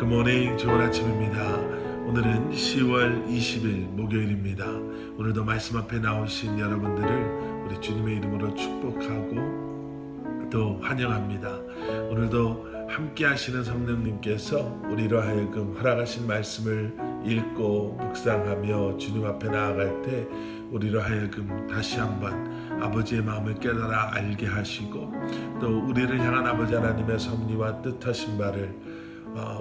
굿모닝, 좋은 아침입니다. 오늘은 10월 20일 목요일입니다. 오늘도 말씀 앞에 나오신 여러분들을 우리 주님의 이름으로 축복하고 또 환영합니다. 오늘도 함께 하시는 성령님께서 우리로 하여금 허락하신 말씀을 읽고 묵상하며 주님 앞에 나아갈 때 우리로 하여금 다시 한번 아버지의 마음을 깨달아 알게 하시고 또 우리를 향한 아버지 하나님의 섭리와 뜻하신 바를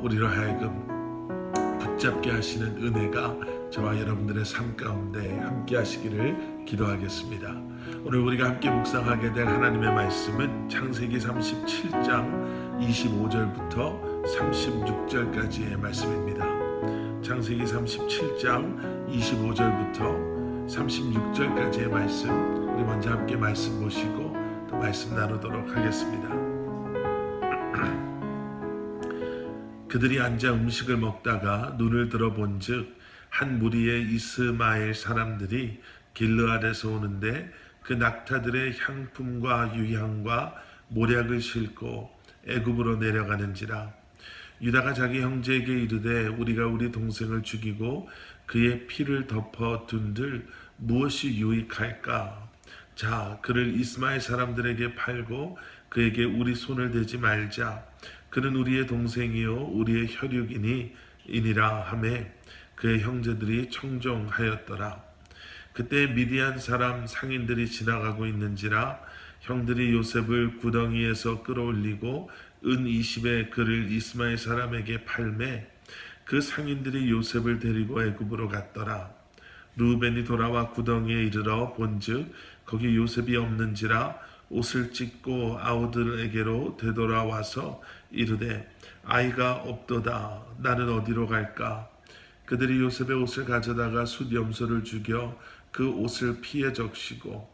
우리로 하여금 붙잡게 하시는 은혜가 저와 여러분들의 삶 가운데 함께 하시기를 기도하겠습니다. 오늘 우리가 함께 묵상하게 될 하나님의 말씀은 창세기 37장 25절부터 36절까지의 말씀입니다. 창세기 37장 25절부터 36절까지의 말씀, 우리 먼저 함께 말씀 보시고 또 말씀 나누도록 하겠습니다. 그들이 앉아 음식을 먹다가 눈을 들어본즉 한 무리의 이스마엘 사람들이 길르앗에서 오는데 그 낙타들의 향품과 유향과 모략을 싣고 애굽으로 내려가는지라. 유다가 자기 형제에게 이르되 우리가 우리 동생을 죽이고 그의 피를 덮어둔들 무엇이 유익할까? 자, 그를 이스마엘 사람들에게 팔고 그에게 우리 손을 대지 말자. 그는 우리의 동생이요 우리의 혈육이니라 하매 그의 형제들이 청종하였더라. 그때 미디안 사람 상인들이 지나가고 있는지라 형들이 요셉을 구덩이에서 끌어올리고 은 20에 그를 이스마엘 사람에게 팔매 그 상인들이 요셉을 데리고 애굽으로 갔더라. 르우벤이 돌아와 구덩이에 이르러 본즉 거기 요셉이 없는지라 옷을 찢고 아우들에게로 되돌아와서 이르되 아이가 없도다. 나는 어디로 갈까? 그들이 요셉의 옷을 가져다가 숫 염소를 죽여 그 옷을 피에 적시고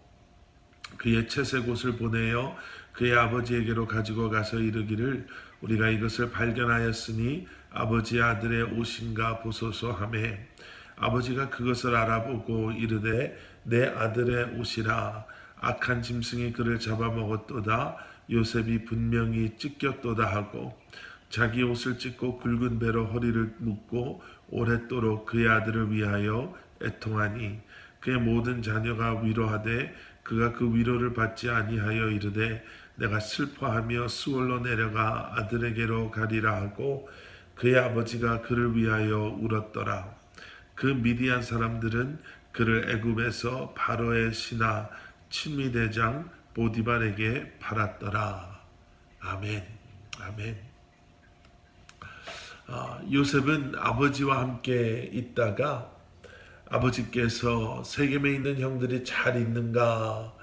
그의 채색 옷을 보내어 그의 아버지에게로 가지고 가서 이르기를 우리가 이것을 발견하였으니 아버지의 아들의 옷인가 보소서 하매 아버지가 그것을 알아보고 이르되 내 아들의 옷이라. 악한 짐승이 그를 잡아먹었도다. 요셉이 분명히 찢겼도다 하고 자기 옷을 찢고 굵은 배로 허리를 묶고 오랫도록 그의 아들을 위하여 애통하니 그의 모든 자녀가 위로하되 그가 그 위로를 받지 아니하여 이르되 내가 슬퍼하며 수월로 내려가 아들에게로 가리라 하고 그의 아버지가 그를 위하여 울었더라. 그 미디안 사람들은 그를 애굽에서 바로의 신하 친미대장 보디발에게 팔았더라. 아멘. 아멘. 요셉은 아버지와 함께 있다가 아버지께서 세겜에 있는 형들이 잘 있는가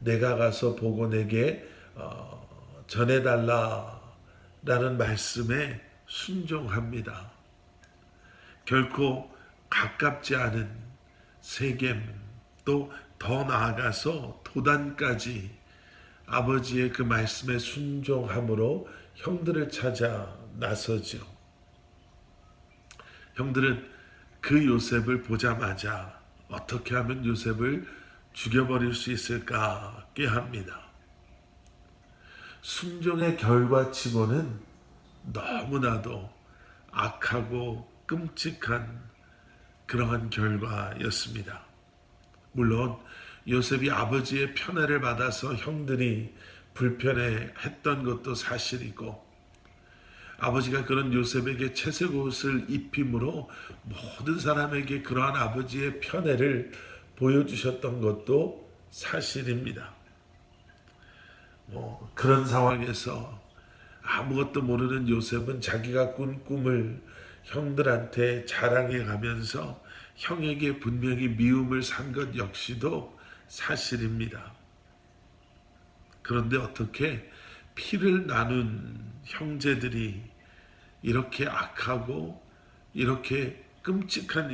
내가 가서 보고 내게 전해달라 라는 말씀에 순종합니다. 결코 가깝지 않은 세겜 또 더 나아가서 도단까지 아버지의 그 말씀에 순종함으로 형들을 찾아 나서죠. 형들은 그 요셉을 보자마자 어떻게 하면 요셉을 죽여버릴 수 있을까 꾀합니다. 순종의 결과치고는 너무나도 악하고 끔찍한 그러한 결과였습니다. 물론 요셉이 아버지의 편애를 받아서 형들이 불편해했던 것도 사실이고 아버지가 그런 요셉에게 채색 옷을 입힘으로 모든 사람에게 그러한 아버지의 편애를 보여주셨던 것도 사실입니다. 그런 상황에서 아무것도 모르는 요셉은 자기가 꾼 꿈을 형들한테 자랑해 가면서 형에게 분명히 미움을 산 것 역시도 사실입니다. 그런데 어떻게 피를 나눈 형제들이 이렇게 악하고 이렇게 끔찍한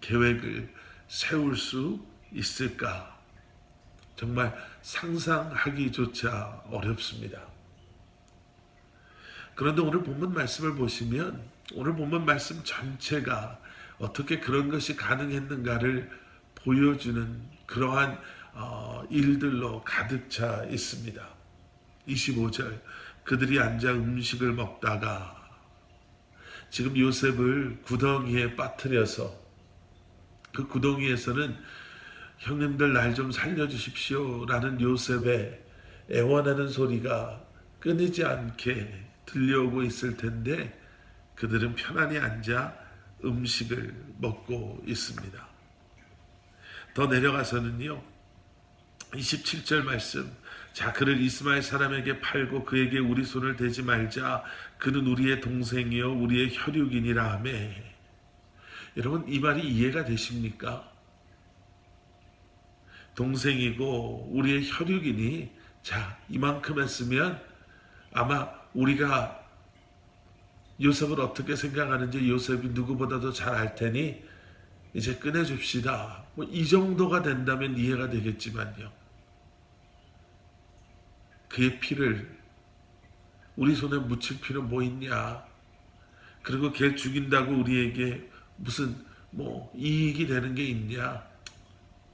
계획을 세울 수 있을까? 정말 상상하기조차 어렵습니다. 그런데 오늘 본문 말씀을 보시면 오늘 본문 말씀 전체가 어떻게 그런 것이 가능했는가를 보여주는 그러한 일들로 가득 차 있습니다. 25절 그들이 앉아 음식을 먹다가 지금 요셉을 구덩이에 빠뜨려서 그 구덩이에서는 형님들 날 좀 살려주십시오 라는 요셉의 애원하는 소리가 끊이지 않게 들려오고 있을 텐데 그들은 편안히 앉아 음식을 먹고 있습니다. 더 내려가서는요, 27절 말씀, 자 그를 이스마엘 사람에게 팔고 그에게 우리 손을 대지 말자, 그는 우리의 동생이요 우리의 혈육이니라 하며. 여러분, 이 말이 이해가 되십니까? 동생이고 우리의 혈육이니, 자 이만큼 했으면 아마 우리가 요셉을 어떻게 생각하는지 요셉이 누구보다도 잘 알 테니 이제 끝내줍시다. 뭐 이 정도가 된다면 이해가 되겠지만요, 그의 피를 우리 손에 묻힐 필요 뭐 있냐. 그리고 걔를 죽인다고 우리에게 무슨 뭐 이익이 되는 게 있냐.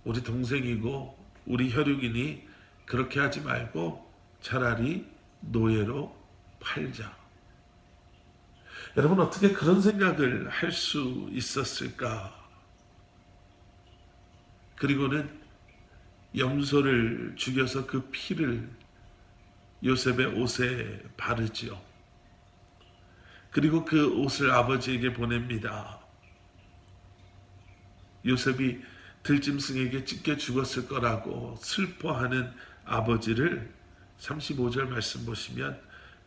우리 동생이고 우리 혈육이니 그렇게 하지 말고 차라리 노예로 팔자. 여러분, 어떻게 그런 생각을 할 수 있었을까? 그리고는 염소를 죽여서 그 피를 요셉의 옷에 바르지요. 그리고 그 옷을 아버지에게 보냅니다. 요셉이 들짐승에게 찢겨 죽었을 거라고 슬퍼하는 아버지를 35절 말씀 보시면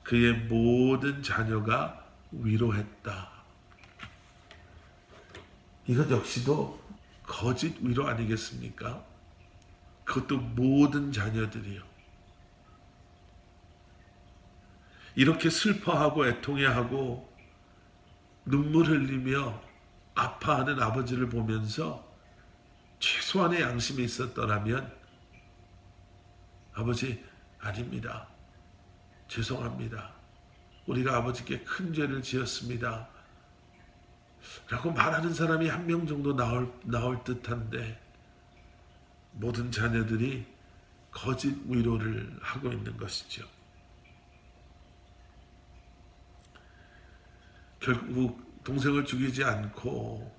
그의 모든 자녀가 위로했다. 이것 역시도 거짓 위로 아니겠습니까? 그것도 모든 자녀들이요. 이렇게 슬퍼하고 애통해하고 눈물 흘리며 아파하는 아버지를 보면서 최소한의 양심이 있었더라면, 아버지 아닙니다, 죄송합니다, 우리가 아버지께 큰 죄를 지었습니다 라고 말하는 사람이 한 명 정도 나올 듯한데, 모든 자녀들이 거짓 위로를 하고 있는 것이죠. 결국 동생을 죽이지 않고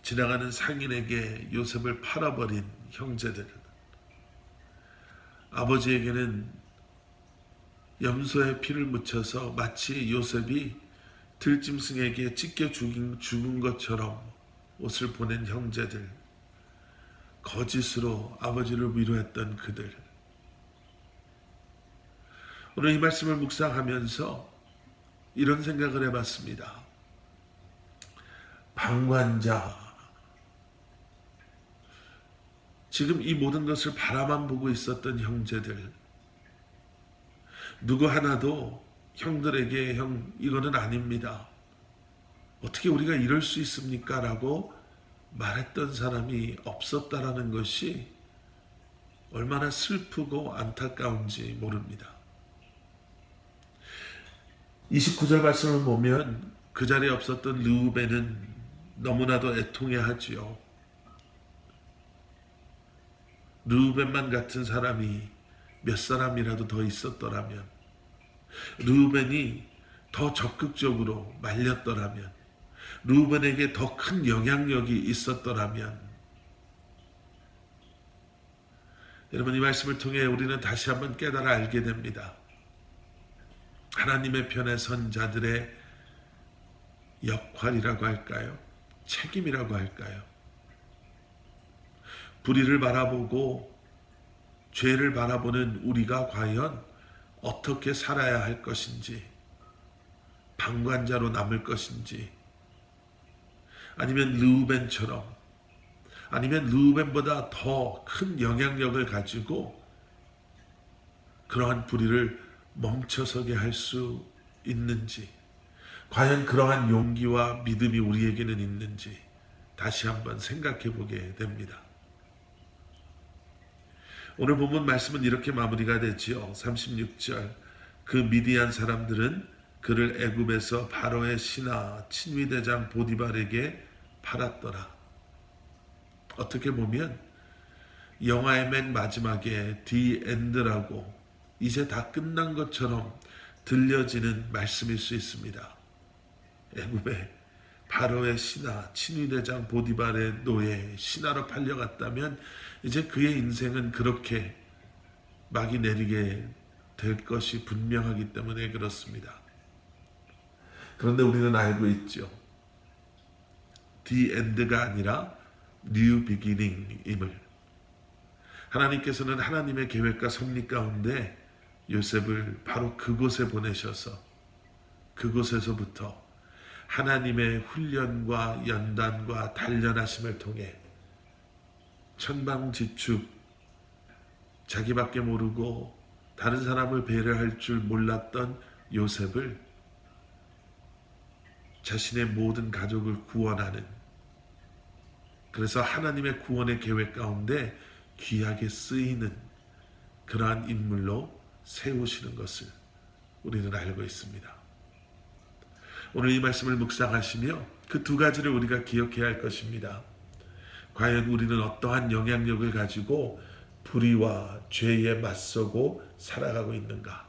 지나가는 상인에게 요셉을 팔아버린 형제들, 아버지에게는 염소의 피를 묻혀서 마치 요셉이 들짐승에게 찢겨 죽은 것처럼 옷을 보낸 형제들, 거짓으로 아버지를 위로했던 그들. 오늘 이 말씀을 묵상하면서 이런 생각을 해봤습니다. 방관자, 지금 이 모든 것을 바라만 보고 있었던 형제들, 누구 하나도 형들에게 형 이거는 아닙니다, 어떻게 우리가 이럴 수 있습니까? 라고 말했던 사람이 없었다라는 것이 얼마나 슬프고 안타까운지 모릅니다. 29절 말씀을 보면 그 자리에 없었던 르우벤은 너무나도 애통해하지요. 르우벤만 같은 사람이 몇 사람이라도 더 있었더라면, 르우벤이 더 적극적으로 말렸더라면, 르우벤에게 더 큰 영향력이 있었더라면. 여러분, 이 말씀을 통해 우리는 다시 한번 깨달아 알게 됩니다. 하나님의 편에 선 자들의 역할이라고 할까요? 책임이라고 할까요? 불의를 바라보고 죄를 바라보는 우리가 과연 어떻게 살아야 할 것인지, 방관자로 남을 것인지, 아니면 르우벤처럼, 아니면 르우벤보다 더 큰 영향력을 가지고 그러한 불의를 멈춰서게 할 수 있는지, 과연 그러한 용기와 믿음이 우리에게는 있는지 다시 한번 생각해 보게 됩니다. 오늘 본문 말씀은 이렇게 마무리가 되지요. 36절, 그 미디안 사람들은 그를 애굽에서 바로의 신하 친위대장 보디발에게 팔았더라. 어떻게 보면 영화의 맨 마지막에 디 엔드라고 이제 다 끝난 것처럼 들려지는 말씀일 수 있습니다. 애굽의 바로의 신하, 친위대장 보디발의 노예, 신하로 팔려갔다면 이제 그의 인생은 그렇게 막이 내리게 될 것이 분명하기 때문에 그렇습니다. 그런데 우리는 알고 있죠. The end가 아니라 new beginning임을. 하나님께서는 하나님의 계획과 섭리 가운데 요셉을 바로 그곳에 보내셔서 그곳에서부터 하나님의 훈련과 연단과 단련하심을 통해 천방지축, 자기밖에 모르고 다른 사람을 배려할 줄 몰랐던 요셉을 자신의 모든 가족을 구원하는, 그래서 하나님의 구원의 계획 가운데 귀하게 쓰이는 그러한 인물로 세우시는 것을 우리는 알고 있습니다. 오늘 이 말씀을 묵상하시며 그 두 가지를 우리가 기억해야 할 것입니다. 과연 우리는 어떠한 영향력을 가지고 불의와 죄에 맞서고 살아가고 있는가?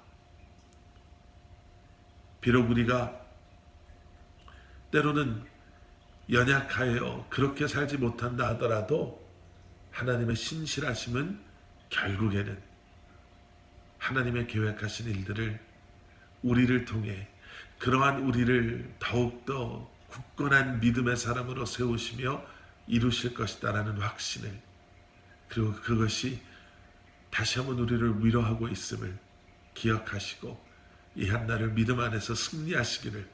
비록 우리가 때로는 연약하여 그렇게 살지 못한다 하더라도 하나님의 신실하심은 결국에는 하나님의 계획하신 일들을 우리를 통해 그러한 우리를 더욱더 굳건한 믿음의 사람으로 세우시며 이루실 것이다라는 확신을, 그리고 그것이 다시 한번 우리를 위로하고 있음을 기억하시고 이 한날을 믿음 안에서 승리하시기를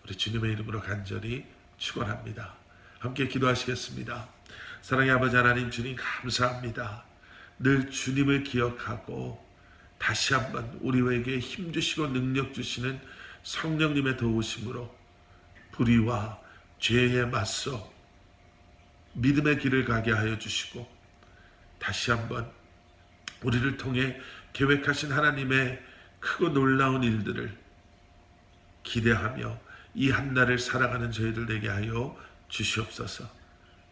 우리 주님의 이름으로 간절히 축원합니다. 함께 기도하시겠습니다. 사랑의 아버지 하나님, 주님 감사합니다. 늘 주님을 기억하고 다시 한번 우리에게 힘주시고 능력 주시는 성령님의 도우심으로 불의와 죄에 맞서 믿음의 길을 가게 하여 주시고 다시 한번 우리를 통해 계획하신 하나님의 크고 놀라운 일들을 기대하며 이 한날을 살아가는 저희들 되게 하여 주시옵소서.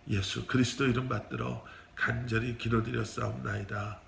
예수 그리스도 이름 받들어 간절히 기도드렸사옵나이다.